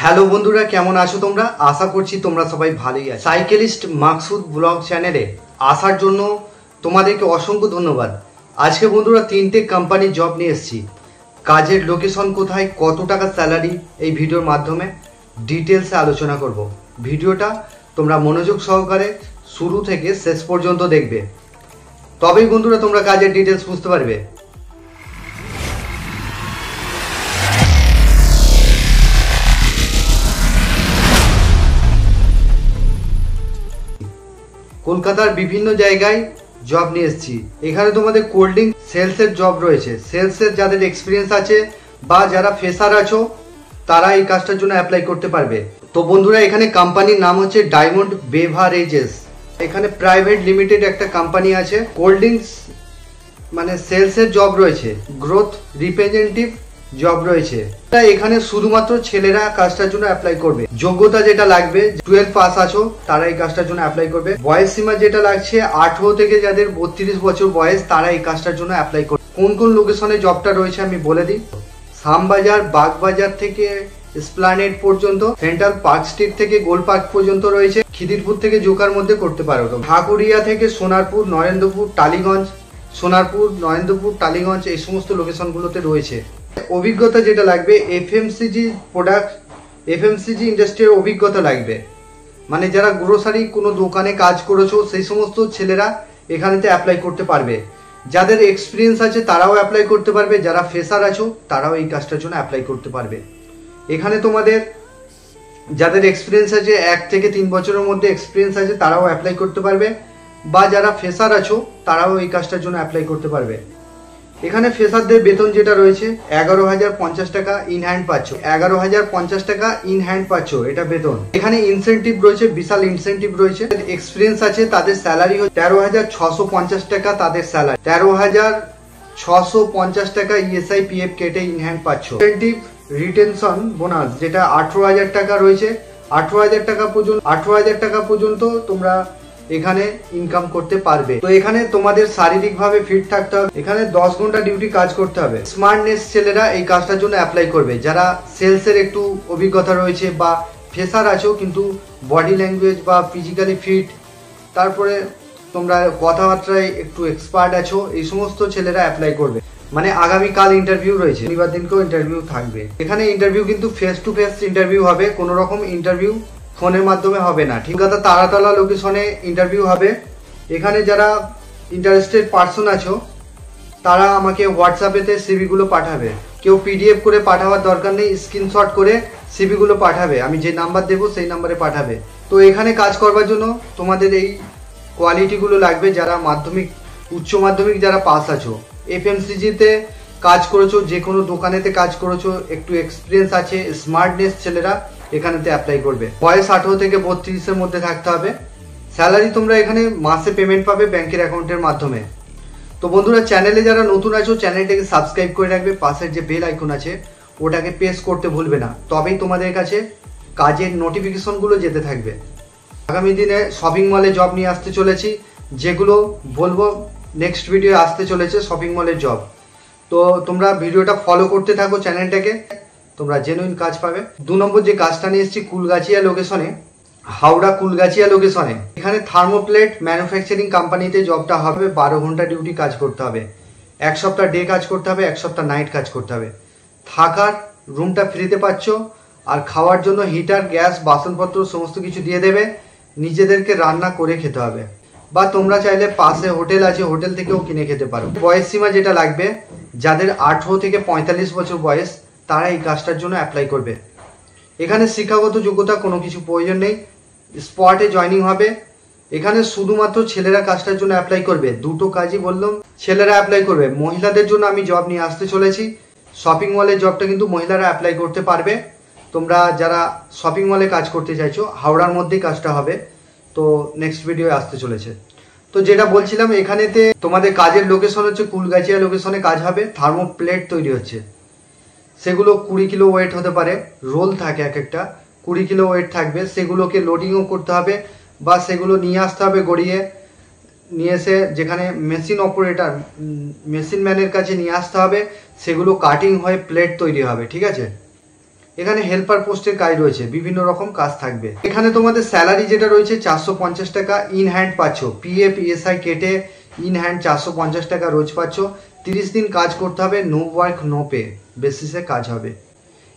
Hello বন্ধুরা, কেমন আছো তোমরা? আশা করছি তোমরা সবাই ভালোই আছো। সাইকেলিস্ট মাকসুদ ব্লগ চ্যানেলে আসার জন্য তোমাদেরকে অসংখ্য ধন্যবাদ। আজকে বন্ধুরা তিনটে কোম্পানির জব নিয়ে এসেছি। কাজের লোকেশন কোথায়, কত টাকা স্যালারি, এই ভিডিওর মাধ্যমে ডিটেলসে আলোচনা করব। ভিডিওটা তোমরা মনোযোগ সহকারে শুরু থেকে শেষ পর্যন্ত দেখবে, তবেই বন্ধুরা তোমরা কাজের ডিটেলস বুঝতে পারবে। কলকাতার বিভিন্ন জায়গায় জব নিয়ে এসেছি। এখানে তোমাদের কোল্ড ড্রিঙ্ক সেলসের জব রয়েছে। সেলসের যাদের এক্সপিরিয়েন্স আছে বা যারা ফ্রেশার আছো তারা এই কাজটার জন্য অ্যাপ্লাই করতে পারবে। তো বন্ধুরা, এখানে কোম্পানির নাম হচ্ছে ডায়মন্ড বেভারেজেস। এখানে প্রাইভেট লিমিটেড একটা কোম্পানি আছে। কোল্ড ড্রিঙ্কস মানে সেলসের জব রয়েছে, গ্রোথ রিপ্রেজেন্টেটিভ জব রয়েছে। এখানে শুধুমাত্র ছেলেরা কাজটার জন্য অ্যাপ্লাই করবে। যোগ্যতা যেটা লাগবে, 12 পাস আছো তারা এই কাজটার জন্য অ্যাপ্লাই করবে। বয়স সীমা যেটা লাগছে 18 থেকে যাদের 32 বছর বয়স তারা এই কাজটার জন্য অ্যাপ্লাই করবে। কোন কোন লোকেশনে জবটা রয়েছে আমি বলে দিই। শ্যামবাজার, বাগবাজার থেকে এসপ্লানেড পর্যন্ত, সেন্ট্রাল পার্ক স্ট্রিট থেকে গোল পার্ক পর্যন্ত রয়েছে। খিদিরপুর থেকে জোকার মধ্যে করতে পারো। ঢাকুরিয়া থেকে সোনারপুর, নরেন্দ্রপুর, টালিগঞ্জ, সোনারপুর, নরেন্দ্রপুর, টালিগঞ্জ এই সমস্ত লোকেশনগুলোতে রয়েছে। অভিজ্ঞতা যেটা লাগবে, এফএমসিজি প্রোডাক্ট, এফএমসিজি ইন্ডাস্ট্রির অভিজ্ঞতা লাগবে। মানে যারা গ্রোসারি কোনো দোকানে কাজ করেছো সেই সমস্ত ছেলেরা এখানেতে অ্যাপ্লাই করতে পারবে। যাদের এক্সপিরিয়েন্স আছে তারাও অ্যাপ্লাই করতে পারবে। যারা ফ্রেশার আছো তারাও এই কাজটার জন্য অ্যাপ্লাই করতে পারবে। এখানে তোমাদের যাদের এক্সপিরিয়েন্স আছে 1 থেকে 3 বছরের মধ্যে এক্সপিরিয়েন্স আছে তারাও অ্যাপ্লাই করতে পারবে, বা যারা ফ্রেশার আছো তারাও এই কাজটার জন্য অ্যাপ্লাই করতে পারবে। এখানে ফ্রেশারদের বেতন যেটা রয়েছে 11,050 টাকা ইন হ্যান্ড পাচ্ছ। 11,050 টাকা ইন হ্যান্ড পাচ্ছ, এটা বেতন। এখানে ইনসেন্টিভ রয়েছে, বিশাল ইনসেন্টিভ রয়েছে। এক্সপিরিয়েন্স আছে তাদের স্যালারি 13,650 টাকা, তাদের স্যালারি 13,650 টাকা ইএসআই পিএফ কেটে ইন হ্যান্ড পাচ্ছ। ইনসেন্টিভ রিটেনশন বোনাস যেটা 18,000 টাকা রয়েছে। 18,000 টাকা পর্যন্ত তোমরা এখানে ইনকাম করতে পারবে। তো এখানে তোমাদের শারীরিকভাবে ফিট থাকতে হবে। এখানে 10 ঘন্টা ডিউটি কাজ করতে হবে। স্মার্টনেস ছেলেরা এই কাজটার জন্য অ্যাপ্লাই করবে। যারা সেলসের একটু অভিজ্ঞতা রয়েছে বা ফ্রেশার আছো কিন্তু বডি ল্যাঙ্গুয়েজ বা ফিজিক্যালি ফিট, তারপরে তোমরা কথাবার্তায় একটু এক্সপার্ট আছো, এই সমস্ত ছেলেরা অ্যাপ্লাই করবে। মানে আগামীকাল ইন্টারভিউ রয়েছে, শনিবার দিনকেও ইন্টারভিউ থাকবে। এখানে ইন্টারভিউ কিন্তু ফেস টু ফেস ইন্টারভিউ হবে, কোনো রকম ইন্টারভিউ ফোনের মাধ্যমে হবে না। ঠিক আছে, তারাতলা লোকেশনে ইন্টারভিউ হবে। এখানে যারা ইন্টারেস্টেড পার্সন আছো তারা আমাকে হোয়াটসঅ্যাপেতে সিভিগুলো পাঠাবে। কেউ পিডিএফ করে পাঠাবার দরকার নেই, স্ক্রিনশট করে সিভিগুলো পাঠাবে। আমি যে নাম্বার দেবো সেই নাম্বারে পাঠাবে। তো এখানে কাজ করবার জন্য তোমাদের এই কোয়ালিটিগুলো লাগবে। যারা মাধ্যমিক, উচ্চ মাধ্যমিক যারা পাস আছো, এফএমসিজিতে কাজ করেছো, যে কোনো দোকানেতে কাজ করেছো, একটু এক্সপিরিয়েন্স আছে, স্মার্টনেস ছেলেরা এখানেতে অ্যাপ্লাই করবে। বয়স 18 থেকে 32-এর মধ্যে থাকতে হবে। স্যালারি তোমরা এখানে মাসে পেমেন্ট পাবে ব্যাংকের অ্যাকাউন্টের মাধ্যমে। তো বন্ধুরা, চ্যানেলে যারা নতুন আছো চ্যানেলটাকে সাবস্ক্রাইব করে রাখবে। পাশের যে বেল আইকন আছে ওটাকে প্রেস করতে ভুলবে না, তবেই তোমাদের কাছে কাজের নোটিফিকেশনগুলো যেতে থাকবে। আগামী দিনে শপিং মলে জব নিয়ে আসতে চলেছি, যেগুলো বলবো নেক্সট ভিডিও আসতে চলেছে শপিং মলের জব। তো তোমরা ভিডিওটা ফলো করতে থাকো চ্যানেলটাকে, তোমরা জেনুইন কাজ পাবে। 2 নম্বর যে কাজটা নিয়ে এসেছি কুলগাছিয়া লোকেশনে, হাওড়া কুলগাছিয়া লোকেশনে। এখানে থার্মোপ্লেট ম্যানুফ্যাকচারিং কোম্পানিতে জবটা হবে। 12 ঘন্টা ডিউটি কাজ করতে হবে। 1 সপ্তাহ ডে কাজ করতে হবে, 1 সপ্তাহ নাইট কাজ করতে হবে। থাকার রুমটা ফ্রিতে পাচ্ছ, আর খাওয়ার জন্য হিটার, গ্যাস, বাসনপত্র সমস্ত কিছু দিয়ে দেবে। নিজেদেরকে রান্না করে খেতে হবে, বা তোমরা চাইলে পাশে হোটেল আছে, হোটেল থেকেও কিনে খেতে পারো। বয়স সীমা যেটা লাগবে, যাদের 18 থেকে 45 বছর বয়স তারা এই কাজটার জন্য অ্যাপ্লাই করবে। এখানে শিক্ষাগত যোগ্যতা কোনো কিছু প্রয়োজন নেই, স্পটে জয়নিং হবে। এখানে শুধুমাত্র ছেলেরা কাজটার জন্য অ্যাপ্লাই করবে। 2টো কাজই বললাম, ছেলেরা অ্যাপ্লাই করবে। মহিলাদের জন্য আমি জব নিয়ে আসতে চলেছি। শপিং মলের জবটা কিন্তু মহিলারা অ্যাপ্লাই করতে পারবে। তোমরা যারা শপিং মলে কাজ করতে চাইছো, হাওড়ার মধ্যেই কাজটা হবে। তো নেক্সট ভিডিও আসতে চলেছে। তো যেটা বলছিলাম, এখানেতে তোমাদের কাজের লোকেশন হচ্ছে কুলগাছিয়া লোকেশনে কাজ হবে। থার্মোপ্লেট তৈরি হচ্ছে, সেগুলো 20 কিলো ওয়েট হতে পারে। রোল থাকে এক একটা 20 কিলো ওয়েট থাকবে। সেগুলোকে লোডিংও করতে হবে, বা সেগুলো নিয়ে আসতে হবে গড়িয়ে। নিয়ে এসে যেখানে মেশিন অপারেটর, মেশিন ম্যানের কাছে নিয়ে আসতে হবে। সেগুলো কাটিং হয়ে প্লেট তৈরি হবে। ঠিক আছে, এখানে হেল্পার পোস্টের কাজ রয়েছে, বিভিন্ন রকম কাজ থাকবে। এখানে তোমাদের স্যালারি যেটা রয়েছে 450 টাকা ইন হ্যান্ড পাচ্ছ, পিএফ ইএসআই কেটে ইন হ্যান্ড 450 টাকা রোজ পাচ্ছ। 30 দিন কাজ করতে হবে, নো ওয়ার্ক নো পে বেসিসে কাজ হবে।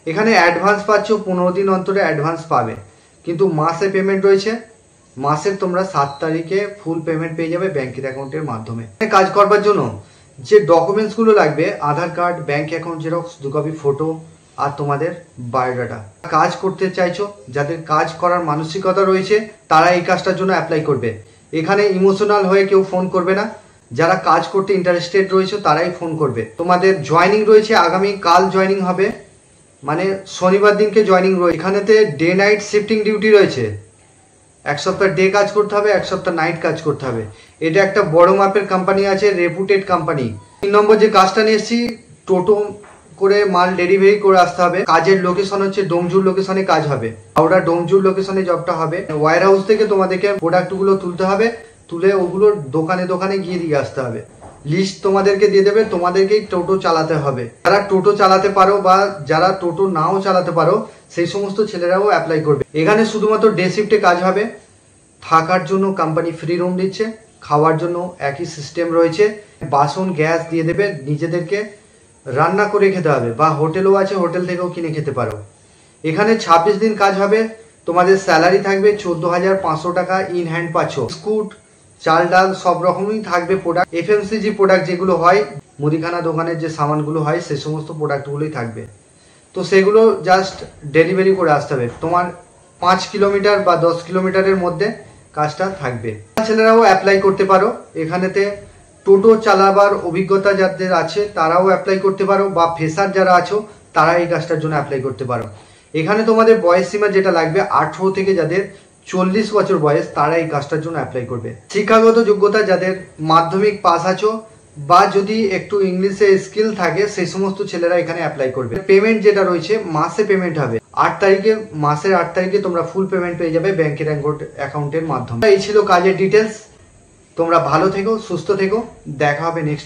এখানে অ্যাডভান্স পাচ্ছ, 15 দিন অন্তরে অ্যাডভান্স পাবে, কিন্তু মাসে পেমেন্ট রয়েছে। মাসের তোমরা 7 তারিখে ফুল পেমেন্ট পেয়ে যাবে ব্যাংকের অ্যাকাউন্টের মাধ্যমে। কাজ করবার জন্য যে ডকুমেন্টসগুলো লাগবে, Aadhaar card, bank account xerox, 2 copy photo আর তোমাদের বায়োডাটা। কাজ করতে চাইছো, যাদের কাজ করার মানসিকতা রয়েছে তারা এই কাজটার জন্য অ্যাপ্লাই করবে। এখানে ইমোশনাল হয়ে কেউ ফোন করবে না, যারা কাজ করতে ইন্টারেস্টেড রয়েছে তারাই ফোন করবে। তোমাদের জয়নিং রয়েছে আগামী কাল জয়নিং হবে, মানে শনিবার দিনকে জয়নিং রয়েছে। এখানেতে ডে নাইট শিফটিং ডিউটি রয়েছে, 1 সপ্তাহ ডে কাজ করতে হবে, 1 সপ্তাহ নাইট কাজ করতে হবে। এটা একটা বড় মাপের কোম্পানি আছে, রেপুটেড কোম্পানি। 3 নম্বর যে কাজটা নিয়ে এসেছি, টোটো করে মাল ডেলিভারি করে আসতে হবে। কাজের লোকেশন হচ্ছে ডোমজুর লোকেশনে কাজ হবে, হাওড়া ডোমজুর লোকেশনে জবটা হবে। ওয়্যার হাউস থেকে তোমাদেরকে প্রোডাক্টগুলো তুলতে হবে, তুলে ওগুলো দোকানে দোকানে গিয়ে দিয়ে আসতে হবে। লিস্ট তোমাদেরকে দিয়ে দেবে, তোমাদেরকেই টোটো চালাতে হবে। যারা টোটো চালাতে পারো বা যারা টোটো নাও চালাতে পারো সেই সমস্ত ছেলেরাও অ্যাপ্লাই করবে। এখানে শুধুমাত্র ডে শিফটে কাজ হবে। থাকার জন্য কোম্পানি ফ্রি রুম দিচ্ছে, খাওয়ার জন্য একই সিস্টেম রয়েছে। বাসন গ্যাস দিয়ে দেবে, নিজেদেরকে রান্না করে খেতে হবে, বা হোটেলও আছে, হোটেল থেকেও কিনে খেতে পারো। এখানে 26 দিন কাজ হবে। তোমাদের স্যালারি থাকবে 14,500 টাকা ইন হ্যান্ড পাচ্ছ। বিস্কুট, চাল ডাল সব রকমই থাকবে প্রোডাক্ট। এফএমসিজি প্রোডাক্ট যেগুলো হয়, মুদিখানা দোকানের যে সামানগুলো হয় সেই সমস্ত প্রোডাক্টগুলোই থাকবে। তো সেগুলো জাস্ট ডেলিভারি করে আসতে হবে। তোমার 5 কিলোমিটার বা 10 কিলোমিটারের মধ্যে কাজটা থাকবে। ছেলেরাও অ্যাপ্লাই করতে পারো। এখানেতে টোটো চালাবার অভিজ্ঞতা যাদের আছে তারাও অ্যাপ্লাই করতে পারো, বা ফ্রেশার যারা আছো তারা এই কাজটার জন্য অ্যাপ্লাই করতে পারো। এখানে তোমাদের বয়স সীমা যেটা লাগবে 18 থেকে যাদের 40 বছর বয়স তারা এই কাজটার জন্য অ্যাপ্লাই করবে। শিক্ষাগত যোগ্যতা যাদের মাধ্যমিক পাস আছো বা যদি একটু ইংলিশে স্কিল থাকে সেই সমস্ত ছেলেরা এখানে অ্যাপ্লাই করবে। পেমেন্ট যেটা রয়েছে মাসে পেমেন্ট হবে। 8 তারিখে, মাসের 8 তারিখে তোমরা ফুল পেমেন্ট পেয়ে যাবে ব্যাংকের অ্যাকাউন্টের মাধ্যমে। এই ছিল কাজের ডিটেলস। তোমরা ভালো থেকো, সুস্থ থেকো, দেখা হবে নেক্সট।